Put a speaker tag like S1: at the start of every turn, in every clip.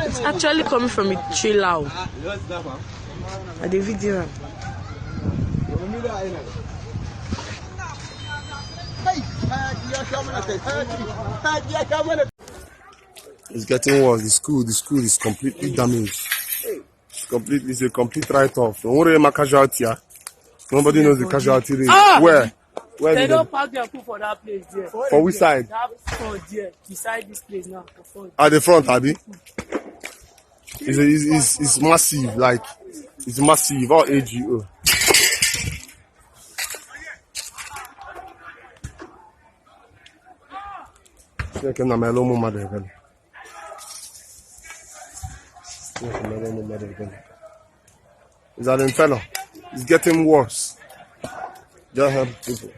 S1: It's actually coming from a trailer. At the video.
S2: It's getting worse. The school is completely damaged. It's a complete write-off. Don't worry about casualty. Nobody knows the casualty rate. Where?
S3: They don't park their pool for that place there.
S2: For which side?
S3: That front there, beside this place now.
S2: At the front, Abby. It's massive. Like it's massive. All AGO. It's an inferno. It's getting worse. Just help people.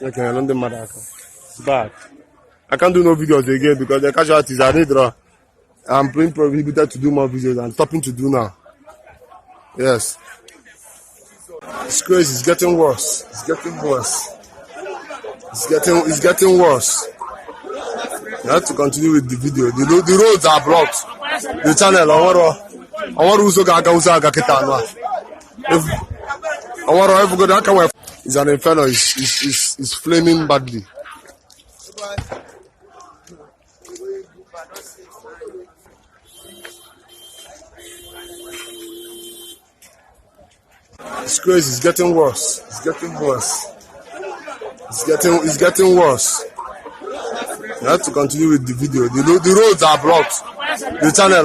S2: It's bad. I can't do no videos again because the casualties are need. I'm being prohibited to do more videos. I'm stopping to do now. Yes. It's crazy. It's getting worse. It's getting worse. It's getting worse. You have to continue with the video. The roads are blocked. The channel. It's an inferno. It's flaming badly. It's crazy. It's getting worse. It's getting worse. It's getting worse. You have to continue with the video. The roads are blocked. The channel.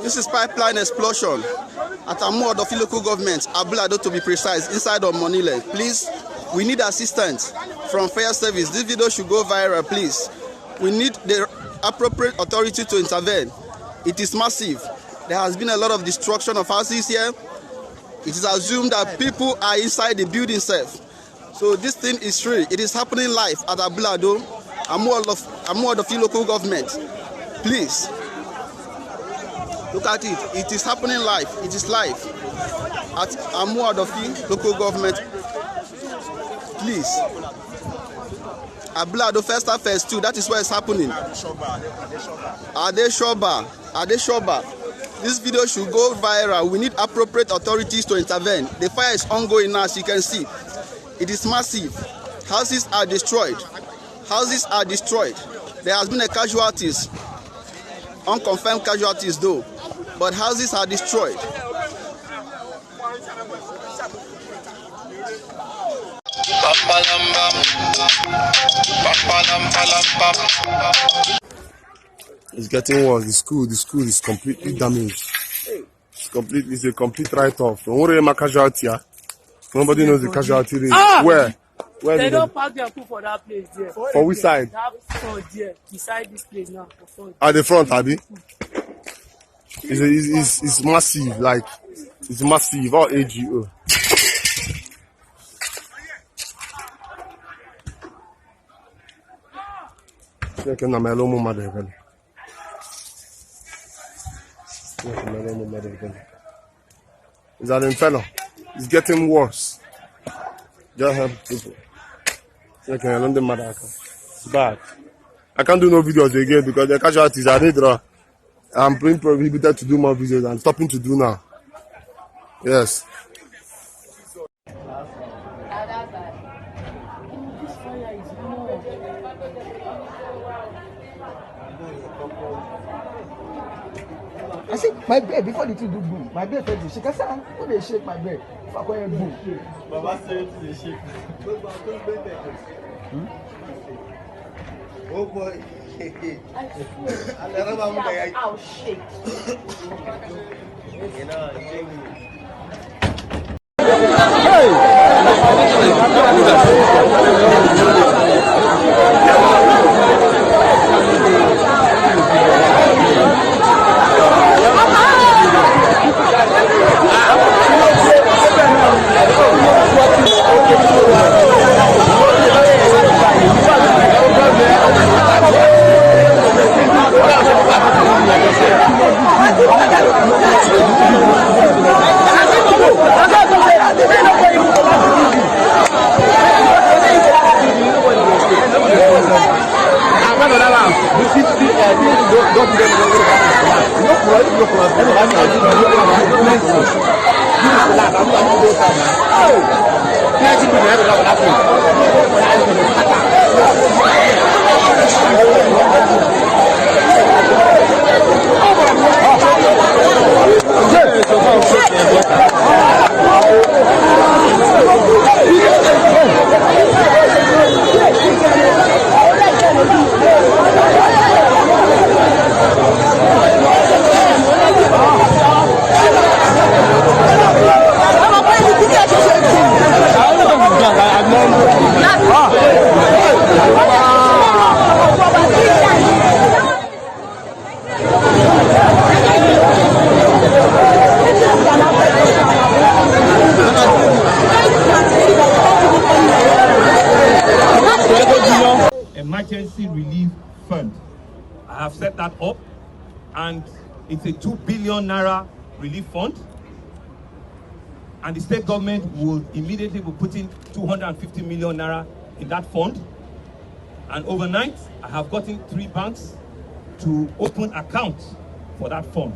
S4: This is pipeline explosion at Sanwo-Olu local government, Abule to be precise, inside of Monile. Please, we need assistance from fire service. This video should go viral, please. We need the appropriate authority to intervene. It is massive. There has been a lot of destruction of houses here. It is assumed that people are inside the building itself. So this thing is true. It is happening live at Abule, Sanwo-Olu local government. Please. Look at it. It is happening live. It is live at Sanwo-Olu local government. Please. Abule first 2. That is where it's happening. Adeshoba. This video should go viral. We need appropriate authorities to intervene. The fire is ongoing now, as you can see. It is massive. Houses are destroyed. There has been a casualties. Unconfirmed casualties though. But houses are destroyed.
S2: It's getting worse. The school is completely damaged. It's a complete write-off. Don't worry about casualty. Nobody knows the casualty rate. Where
S3: They don't park their pool for that place there.
S2: For which side?
S3: That front there, beside this place now. For front.
S2: At the front, Abby. It's massive. Like it's massive. All AGO. It's an inferno. It's getting worse. Just help people. It's bad. I can't do no videos again because the casualties are there. I'm being prohibited to do more videos. I'm stopping to do now. Yes.
S5: I see my bed before the two do boom. My bed first shake. I say, who they shake my bed? Fuck why boom.
S6: Baba say they shake. Oh boy.
S1: I'll shake.
S6: You know,
S7: Emergency Relief Fund. I have set that up, and it's a 2 billion naira relief fund, and the state government will immediately be putting 250 million naira in that fund. And overnight, I have gotten 3 banks to open accounts for that fund.